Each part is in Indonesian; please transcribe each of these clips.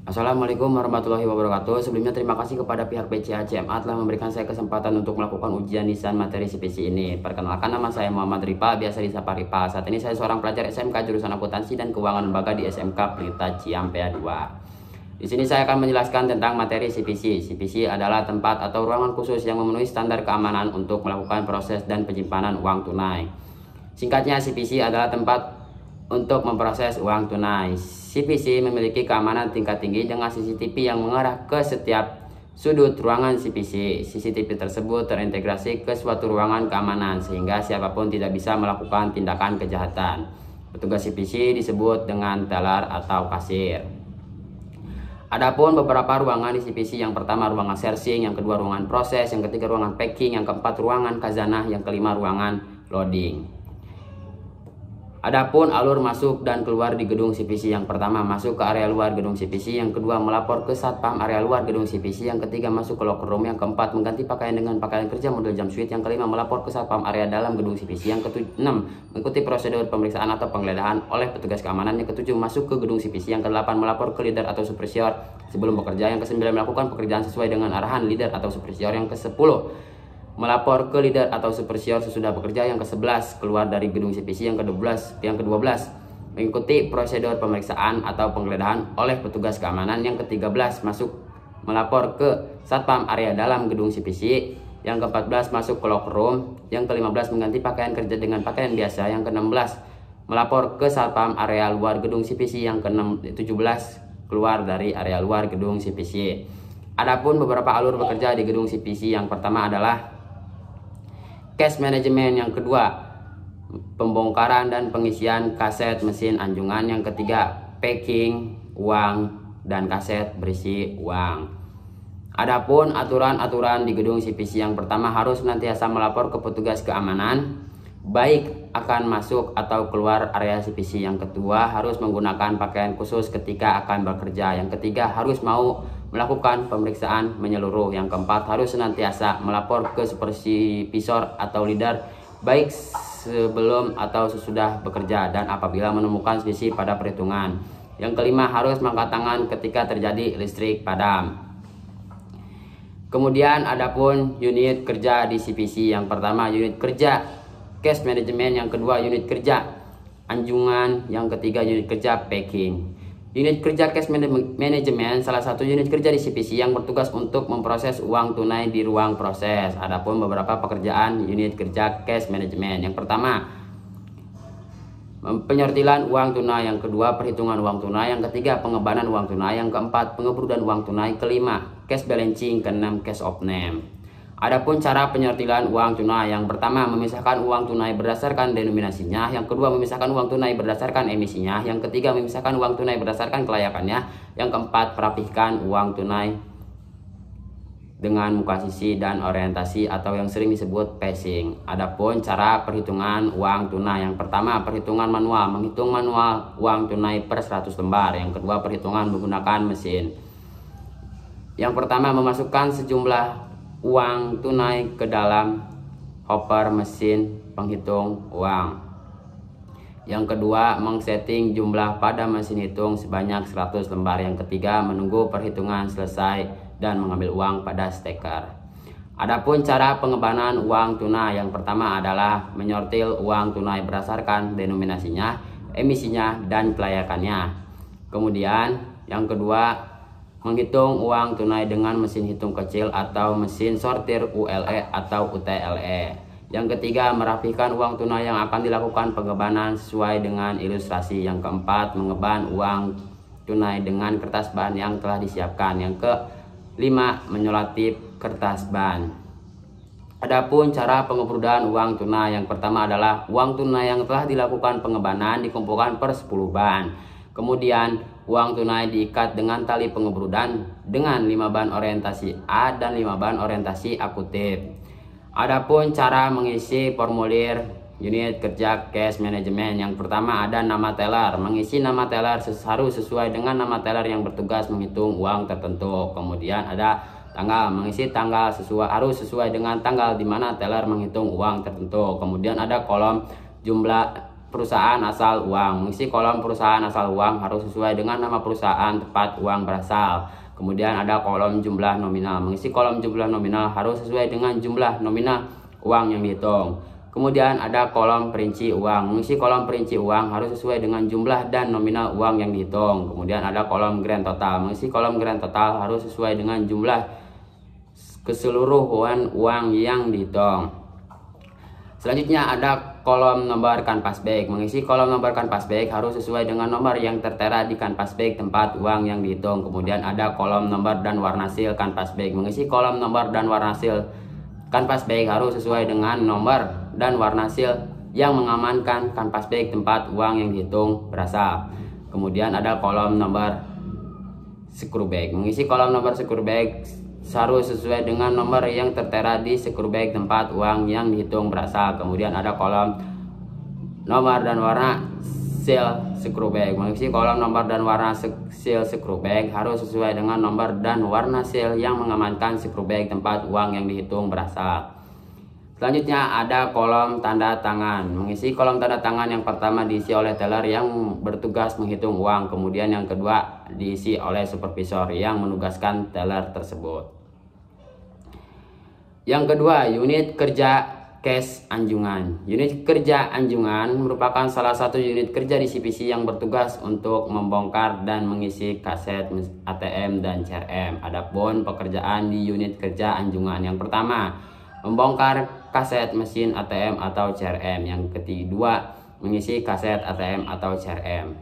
Assalamualaikum warahmatullahi wabarakatuh. Sebelumnya terima kasih kepada pihak BCA CMA telah memberikan saya kesempatan untuk melakukan ujian lisan materi CPC ini. Perkenalkan, nama saya Muhammad Ripa, biasa disapa Ripa. Saat ini saya seorang pelajar SMK jurusan Akuntansi dan Keuangan Lembaga di SMK Pelita Ciampea 2. Di sini saya akan menjelaskan tentang materi CPC. CPC adalah tempat atau ruangan khusus yang memenuhi standar keamanan untuk melakukan proses dan penyimpanan uang tunai. Singkatnya, CPC adalah tempat untuk memproses uang tunai. CPC memiliki keamanan tingkat tinggi dengan CCTV yang mengarah ke setiap sudut ruangan CPC. CCTV tersebut terintegrasi ke suatu ruangan keamanan sehingga siapapun tidak bisa melakukan tindakan kejahatan. Petugas CPC disebut dengan teller atau kasir. Adapun beberapa ruangan di CPC, yang pertama ruangan sourcing, yang kedua ruangan proses, yang ketiga ruangan packing, yang keempat ruangan khazanah, yang kelima ruangan loading. Adapun alur masuk dan keluar di gedung CPC, yang pertama masuk ke area luar gedung CPC, yang kedua melapor ke satpam area luar gedung CPC, yang ketiga masuk ke locker room, yang keempat mengganti pakaian dengan pakaian kerja model jumpsuit, yang kelima melapor ke satpam area dalam gedung CPC, yang keenam mengikuti prosedur pemeriksaan atau penggeledahan oleh petugas keamanan, yang ketujuh masuk ke gedung CPC, yang kedelapan melapor ke leader atau superior sebelum bekerja, yang kesembilan melakukan pekerjaan sesuai dengan arahan leader atau superior, yang kesepuluh melapor ke leader atau superior sesudah bekerja, yang ke-11 keluar dari gedung CPC, yang ke-12 mengikuti prosedur pemeriksaan atau penggeledahan oleh petugas keamanan, yang ke-13 masuk melapor ke satpam area dalam gedung CPC, yang ke-14 masuk ke locker room, yang ke-15 mengganti pakaian kerja dengan pakaian biasa, yang ke-16 melapor ke satpam area luar gedung CPC, yang ke-17 keluar dari area luar gedung CPC. Adapun beberapa alur bekerja di gedung CPC, yang pertama adalah cash management, yang kedua pembongkaran dan pengisian kaset mesin anjungan, yang ketiga packing uang dan kaset berisi uang. Adapun aturan-aturan di gedung CPC, yang pertama harus senantiasa melapor ke petugas keamanan baik akan masuk atau keluar area CPC, yang kedua harus menggunakan pakaian khusus ketika akan bekerja, yang ketiga harus mau melakukan pemeriksaan menyeluruh, yang keempat harus senantiasa melapor ke supervisor atau leader baik sebelum atau sesudah bekerja dan apabila menemukan selisih pada perhitungan, yang kelima harus mengangkat tangan ketika terjadi listrik padam. Kemudian adapun unit kerja di CPC, yang pertama unit kerja cash management, yang kedua unit kerja anjungan, yang ketiga unit kerja packing. Unit kerja cash management salah satu unit kerja di CPC yang bertugas untuk memproses uang tunai di ruang proses. Adapun beberapa pekerjaan unit kerja cash management, yang pertama penyortilan uang tunai, yang kedua perhitungan uang tunai, yang ketiga pengebanan uang tunai, yang keempat pengeburudan uang tunai, kelima cash balancing, keenam cash of name. Adapun cara penyortilan uang tunai, yang pertama memisahkan uang tunai berdasarkan denominasinya, yang kedua memisahkan uang tunai berdasarkan emisinya, yang ketiga memisahkan uang tunai berdasarkan kelayakannya, yang keempat merapihkan uang tunai dengan muka sisi dan orientasi atau yang sering disebut pacing. Adapun cara perhitungan uang tunai, yang pertama perhitungan manual, menghitung manual uang tunai per 100 lembar, yang kedua perhitungan menggunakan mesin. Yang pertama memasukkan sejumlah uang tunai ke dalam hopper mesin penghitung uang. Yang kedua mengsetting jumlah pada mesin hitung sebanyak 100 lembar. Yang ketiga menunggu perhitungan selesai dan mengambil uang pada steker. Adapun cara pengebanan uang tunai, yang pertama adalah menyortil uang tunai berdasarkan denominasinya, emisinya dan kelayakannya. Kemudian yang kedua menghitung uang tunai dengan mesin hitung kecil atau mesin sortir ULE atau UTLE. Yang ketiga merapihkan uang tunai yang akan dilakukan pengebanan sesuai dengan ilustrasi. Yang keempat mengeban uang tunai dengan kertas ban yang telah disiapkan. Yang kelima menyolotip kertas ban. Adapun cara pengeburudan uang tunai, yang pertama adalah uang tunai yang telah dilakukan pengebanan dikumpulkan per 10 ban. Kemudian uang tunai diikat dengan tali pengeburudan dengan 5 ban orientasi A dan 5 ban orientasi A kutip. Adapun cara mengisi formulir unit kerja cash management, yang pertama ada nama teller. Mengisi nama teller harus sesuai dengan nama teller yang bertugas menghitung uang tertentu. Kemudian ada tanggal, mengisi tanggal harus sesuai dengan tanggal di mana teller menghitung uang tertentu. Kemudian ada kolom jumlah perusahaan asal uang. Mengisi kolom perusahaan asal uang harus sesuai dengan nama perusahaan tempat uang berasal. Kemudian ada kolom jumlah nominal. Mengisi kolom jumlah nominal harus sesuai dengan jumlah nominal uang yang dihitung. Kemudian ada kolom perinci uang. Mengisi kolom perinci uang harus sesuai dengan jumlah dan nominal uang yang dihitung. Kemudian ada kolom grand total. Mengisi kolom grand total harus sesuai dengan jumlah keseluruhan uang yang dihitung. Selanjutnya ada kolom nomor kanvas bag. Mengisi kolom nomor kanvas bag harus sesuai dengan nomor yang tertera di kanvas bag tempat uang yang dihitung. Kemudian ada kolom nomor dan warna seal kanvas bag. Mengisi kolom nomor dan warna seal kanvas bag harus sesuai dengan nomor dan warna seal yang mengamankan kanvas bag tempat uang yang dihitung berasal. Kemudian ada kolom nomor screw bag. Mengisi kolom nomor screw bag harus sesuai dengan nomor yang tertera di screw bag tempat uang yang dihitung berasal. Kemudian ada kolom nomor dan warna seal screw bag. Mengisi kolom nomor dan warna seal screw bag harus sesuai dengan nomor dan warna seal yang mengamankan screw bag tempat uang yang dihitung berasal. Selanjutnya ada kolom tanda tangan. Mengisi kolom tanda tangan yang pertama diisi oleh teller yang bertugas menghitung uang. Kemudian yang kedua diisi oleh supervisor yang menugaskan teller tersebut. Yang kedua, unit kerja cash anjungan. Unit kerja anjungan merupakan salah satu unit kerja di CPC yang bertugas untuk membongkar dan mengisi kaset ATM dan CRM. Adapun pekerjaan di unit kerja anjungan yang pertama, membongkar kaset mesin ATM atau CRM. Yang kedua, mengisi kaset ATM atau CRM.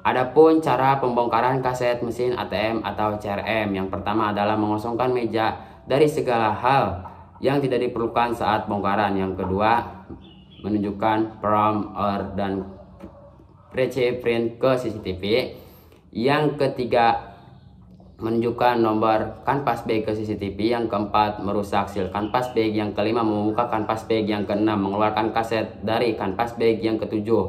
Adapun cara pembongkaran kaset mesin ATM atau CRM, yang pertama adalah mengosongkan meja dari segala hal yang tidak diperlukan saat bongkaran. Yang kedua, menunjukkan prom dan print ke CCTV. Yang ketiga, menunjukkan nomor kanvas bag ke CCTV. Yang keempat, merusak seal kanvas bag. Yang kelima, membuka kanvas bag. Yang keenam, mengeluarkan kaset dari kanvas bag. Yang ketujuh,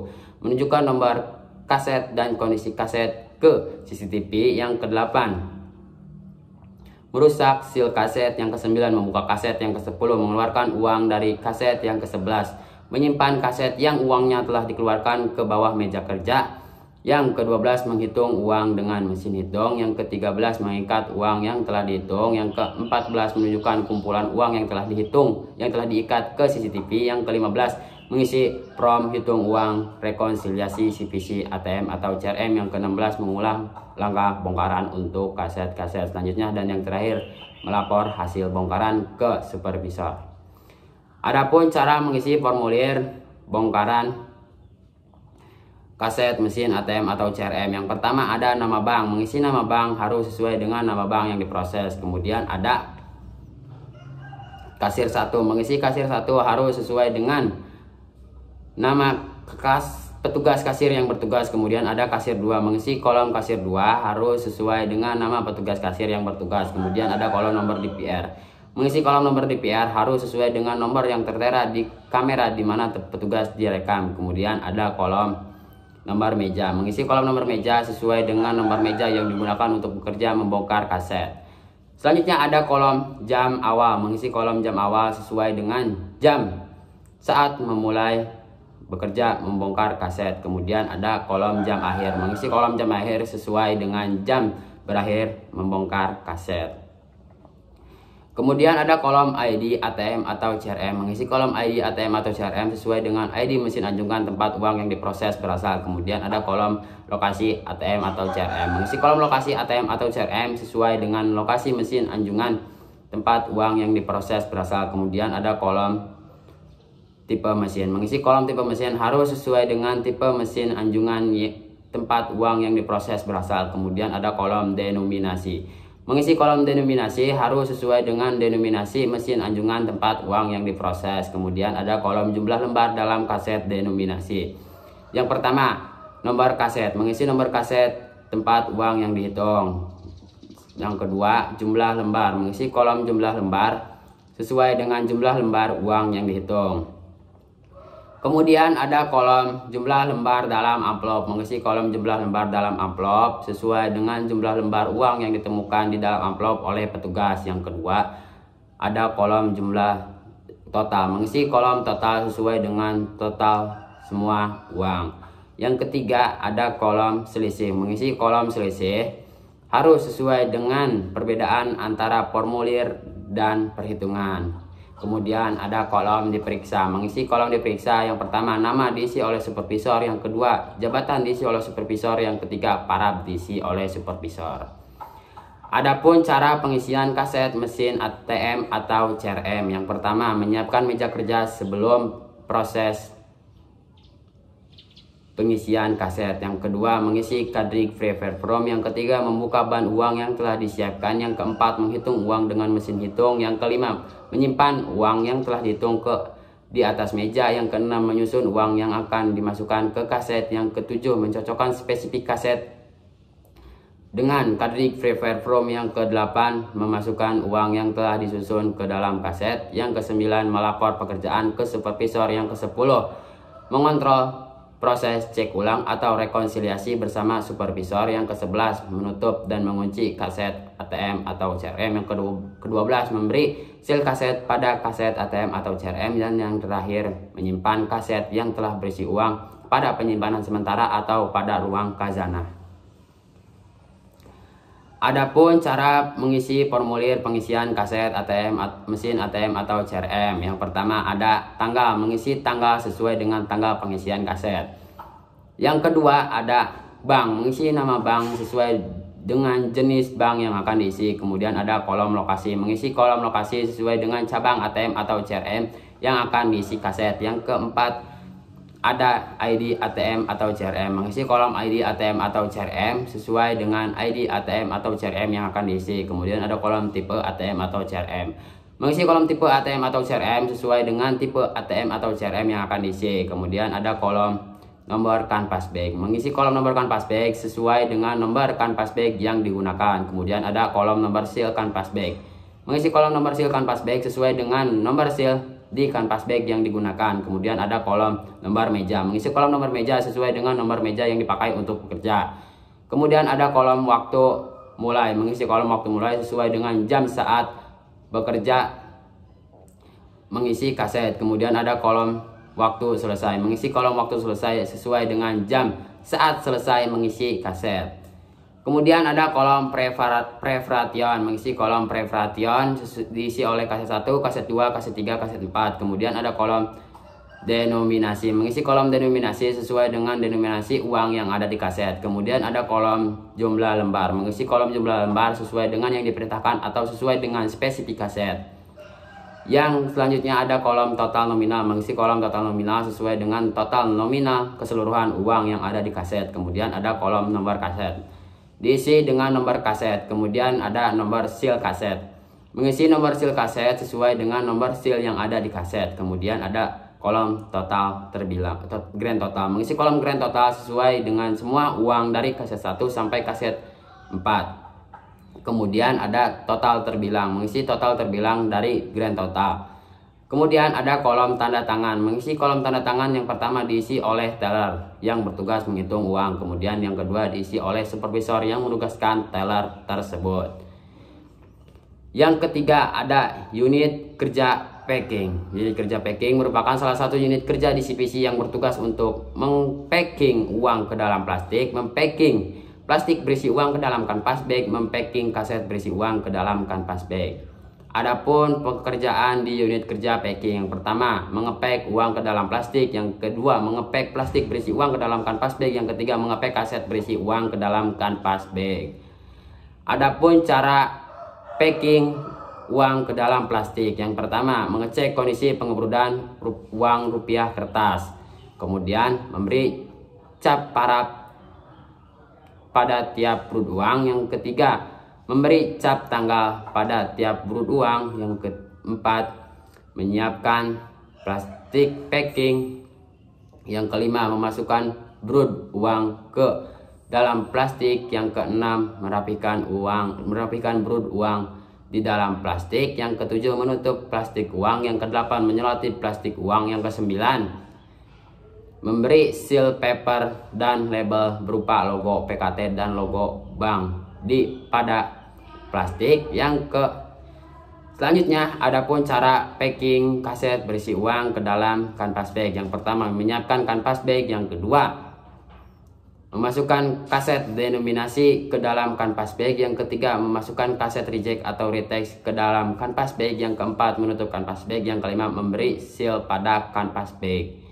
menunjukkan nomor kaset dan kondisi kaset ke CCTV. Yang kedelapan, merusak seal kaset. Yang ke-9, membuka kaset. Yang ke-10, mengeluarkan uang dari kaset. Yang ke-11, menyimpan kaset yang uangnya telah dikeluarkan ke bawah meja kerja. Yang ke-12, menghitung uang dengan mesin hitung. Yang ke-13, mengikat uang yang telah dihitung. Yang ke-14, menunjukkan kumpulan uang yang telah dihitung yang telah diikat ke CCTV. Yang ke-15, mengisi prom hitung uang rekonsiliasi CPC ATM atau CRM. Yang ke-16, mengulang langkah bongkaran untuk kaset-kaset selanjutnya. Dan yang terakhir, melapor hasil bongkaran ke supervisor. Adapun cara mengisi formulir bongkaran kaset mesin ATM atau CRM. Yang pertama ada nama bank. Mengisi nama bank harus sesuai dengan nama bank yang diproses. Kemudian ada kasir 1. Mengisi kasir 1 harus sesuai dengan nama petugas kasir yang bertugas. Kemudian ada kasir 2. Mengisi kolom kasir 2 harus sesuai dengan nama petugas kasir yang bertugas. Kemudian ada kolom nomor DPR. Mengisi kolom nomor DPR harus sesuai dengan nomor yang tertera di kamera di mana petugas direkam. Kemudian ada kolom nomor meja. Mengisi kolom nomor meja sesuai dengan nomor meja yang digunakan untuk bekerja membongkar kaset. Selanjutnya ada kolom jam awal. Mengisi kolom jam awal sesuai dengan jam saat memulai bekerja membongkar kaset. Kemudian ada kolom jam akhir. Mengisi kolom jam akhir sesuai dengan jam berakhir membongkar kaset. Kemudian ada kolom ID ATM atau CRM. Mengisi kolom ID ATM atau CRM sesuai dengan ID mesin anjungan tempat uang yang diproses berasal. Kemudian ada kolom lokasi ATM atau CRM. Mengisi kolom lokasi ATM atau CRM sesuai dengan lokasi mesin anjungan tempat uang yang diproses berasal. Kemudian ada kolom tipe mesin. Mengisi kolom tipe mesin harus sesuai dengan tipe mesin anjungan tempat uang yang diproses berasal. Kemudian ada kolom denominasi. Mengisi kolom denominasi harus sesuai dengan denominasi mesin anjungan tempat uang yang diproses. Kemudian ada kolom jumlah lembar dalam kaset denominasi. Yang pertama, nomor kaset. Mengisi nomor kaset tempat uang yang dihitung. Yang kedua, jumlah lembar. Mengisi kolom jumlah lembar sesuai dengan jumlah lembar uang yang dihitung. Kemudian ada kolom jumlah lembar dalam amplop. Mengisi kolom jumlah lembar dalam amplop sesuai dengan jumlah lembar uang yang ditemukan di dalam amplop oleh petugas. Yang kedua, ada kolom jumlah total. Mengisi kolom total sesuai dengan total semua uang. Yang ketiga ada kolom selisih. Mengisi kolom selisih harus sesuai dengan perbedaan antara formulir dan perhitungan. Kemudian ada kolom diperiksa. Mengisi kolom diperiksa, yang pertama nama diisi oleh supervisor, yang kedua jabatan diisi oleh supervisor, yang ketiga parab diisi oleh supervisor. Adapun cara pengisian kaset mesin ATM atau CRM, yang pertama menyiapkan meja kerja sebelum proses pengisian kaset, yang kedua mengisi kadrik prefer from, yang ketiga membuka ban uang yang telah disiapkan, yang keempat menghitung uang dengan mesin hitung, yang kelima menyimpan uang yang telah dihitung di atas meja, yang keenam menyusun uang yang akan dimasukkan ke kaset, yang ketujuh mencocokkan spesifik kaset dengan kadrik prefer from, yang kedelapan memasukkan uang yang telah disusun ke dalam kaset, yang kesembilan melapor pekerjaan ke supervisor, yang kesepuluh mengontrol proses cek ulang atau rekonsiliasi bersama supervisor, yang ke-11 menutup dan mengunci kaset ATM atau CRM, yang ke-12 memberi seal kaset pada kaset ATM atau CRM, dan yang terakhir menyimpan kaset yang telah berisi uang pada penyimpanan sementara atau pada ruang khazanah. Adapun cara mengisi formulir pengisian kaset ATM, mesin ATM atau CRM, yang pertama ada tanggal, mengisi tanggal sesuai dengan tanggal pengisian kaset. Yang kedua ada bank, mengisi nama bank sesuai dengan jenis bank yang akan diisi. Kemudian ada kolom lokasi, mengisi kolom lokasi sesuai dengan cabang ATM atau CRM yang akan diisi kaset. Yang keempat ada ID ATM atau CRM, mengisi kolom ID ATM atau CRM sesuai dengan ID ATM atau CRM yang akan diisi. Kemudian ada kolom tipe ATM atau CRM, mengisi kolom tipe ATM atau CRM sesuai dengan tipe ATM atau CRM yang akan diisi. Kemudian ada kolom nomor kanvas bag, mengisi kolom nomor kanvas bag sesuai dengan nomor kanvas bag yang digunakan. Kemudian ada kolom nomor seal kanvas bag, mengisi kolom nomor seal kanvas bag sesuai dengan nomor seal di kanvas bag yang digunakan. Kemudian ada kolom nomor meja, mengisi kolom nomor meja sesuai dengan nomor meja yang dipakai untuk bekerja. Kemudian ada kolom waktu mulai, mengisi kolom waktu mulai sesuai dengan jam saat bekerja mengisi kaset. Kemudian ada kolom waktu selesai, mengisi kolom waktu selesai sesuai dengan jam saat selesai mengisi kaset. Kemudian ada kolom preparation, mengisi kolom preparation diisi oleh kaset 1, kaset 2, kaset 3, kaset 4. Kemudian ada kolom denominasi, mengisi kolom denominasi sesuai dengan denominasi uang yang ada di kaset. Kemudian ada kolom jumlah lembar, mengisi kolom jumlah lembar sesuai dengan yang diperintahkan atau sesuai dengan spesifik kaset. Yang selanjutnya ada kolom total nominal, mengisi kolom total nominal sesuai dengan total nominal keseluruhan uang yang ada di kaset. Kemudian ada kolom nomor kaset, diisi dengan nomor kaset. Kemudian ada nomor seal kaset, mengisi nomor seal kaset sesuai dengan nomor seal yang ada di kaset. Kemudian ada kolom total terbilang, grand total, mengisi kolom grand total sesuai dengan semua uang dari kaset 1 sampai kaset 4. Kemudian ada total terbilang, mengisi total terbilang dari grand total. Kemudian ada kolom tanda tangan, mengisi kolom tanda tangan yang pertama diisi oleh teller yang bertugas menghitung uang. Kemudian yang kedua diisi oleh supervisor yang menugaskan teller tersebut. Yang ketiga ada unit kerja packing. Unit kerja packing merupakan salah satu unit kerja di CPC yang bertugas untuk mempacking uang ke dalam plastik, mempacking plastik berisi uang ke dalam kanvas bag, mempacking kaset berisi uang ke dalam kanvas bag. Adapun pekerjaan di unit kerja packing, yang pertama mengepek uang ke dalam plastik, yang kedua mengepek plastik berisi uang ke dalam kanvas bag, yang ketiga mengepek kaset berisi uang ke dalam kanvas bag. Adapun cara packing uang ke dalam plastik, yang pertama mengecek kondisi pengebrudan uang rupiah kertas, kemudian memberi cap paraf pada tiap brut uang, yang ketiga memberi cap tanggal pada tiap brut uang, yang keempat menyiapkan plastik packing, yang kelima memasukkan brut uang ke dalam plastik, yang keenam merapikan brut uang di dalam plastik, yang ketujuh menutup plastik uang, yang kedelapan menyelotip plastik uang, yang kesembilan memberi seal paper dan label berupa logo PKT dan logo bank pada plastik, yang ke Selanjutnya, adapun cara packing kaset berisi uang ke dalam kanvas bag. Yang pertama, menyiapkan kanvas bag. Yang kedua, memasukkan kaset denominasi ke dalam kanvas bag. Yang ketiga, memasukkan kaset reject atau retext ke dalam kanvas bag. Yang keempat, menutup kanvas bag. Yang kelima, memberi seal pada kanvas bag.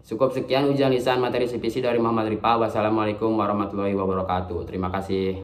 Cukup sekian ujian lisan materi CPC dari Muhammad Rifa. Wassalamualaikum warahmatullahi wabarakatuh. Terima kasih.